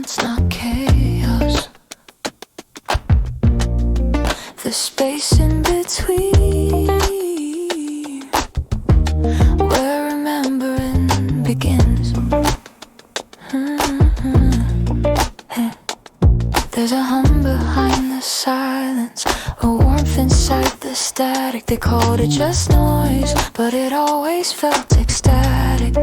silence, not chaos. The space in between, where remembering begins. There's a hum behind the silence, a warmth inside the static. They called it just noise, but it always felt ecstatic.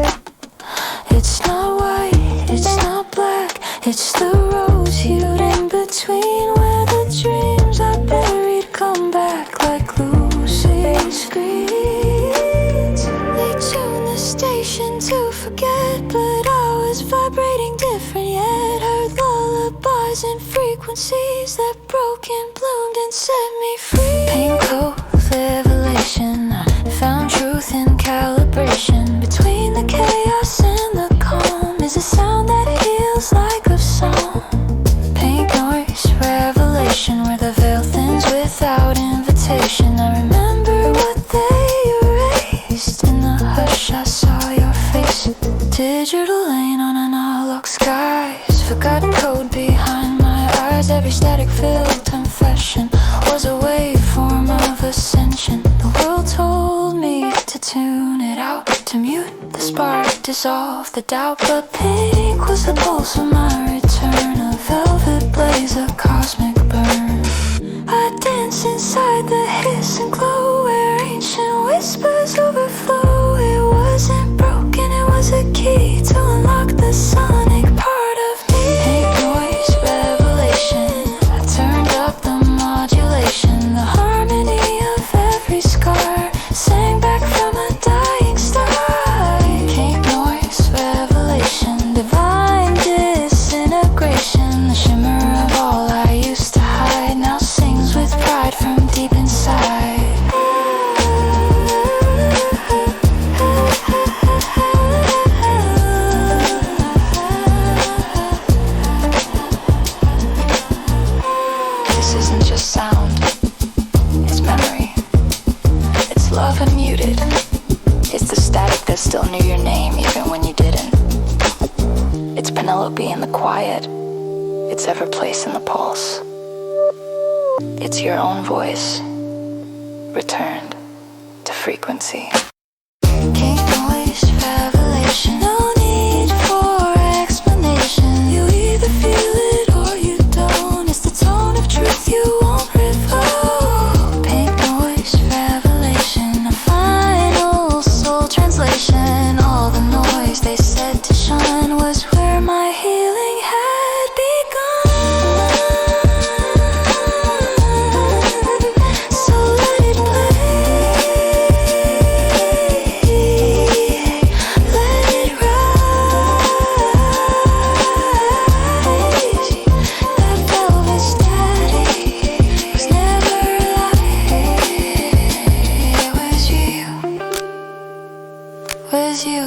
It's not white, it's not black, it's the rose hued in between, where the dreams are buried come back like lucid screams. They tuned the station to forget, but I was vibrating different yet. Heard lullabies and frequencies that broke and bloomed and set me free. Pain cold revelation, I found truth in calibration. Between the chaos and the calm is a sound that heals like a song. Paint noise revelation, where the veil thins without invitation. I remember what they erased. In the hush I saw your face, digital lane on analog skies. Forgotten code behind my eyes. Every static filled confession was a waveform of ascension. The world told me to tune it out, to mute the spark, dissolve the doubt. But pink was the pulse of my return, a velvet blaze, a cosmic burn. I dance inside the hiss and glow, where ancient whispers overflow. It wasn't broken, it was a key to unlock the sonic part of me. Pink noise revelation, I turned up the modulation. The harmony of every scar sang back from a dying star. Pink noise revelation, divine disintegration. The shimmer of all I used to hide now sings with pride from deep inside. This isn't just sound, it's memory. It's love unmuted. It's the static that still knew your name even when you didn't. It's Penelope in the quiet. It's ever place in the pulse. It's your own voice returned to frequency. Pink noise revelation, no need for explanation. You either feel it or you don't. It's the tone of truth you won't revoke. Pink noise revelation, a final soul translation. All the noise they said to shine was where my healing had begun. So let it play, let it rise. That velvet static was never a lie. It was you, was you.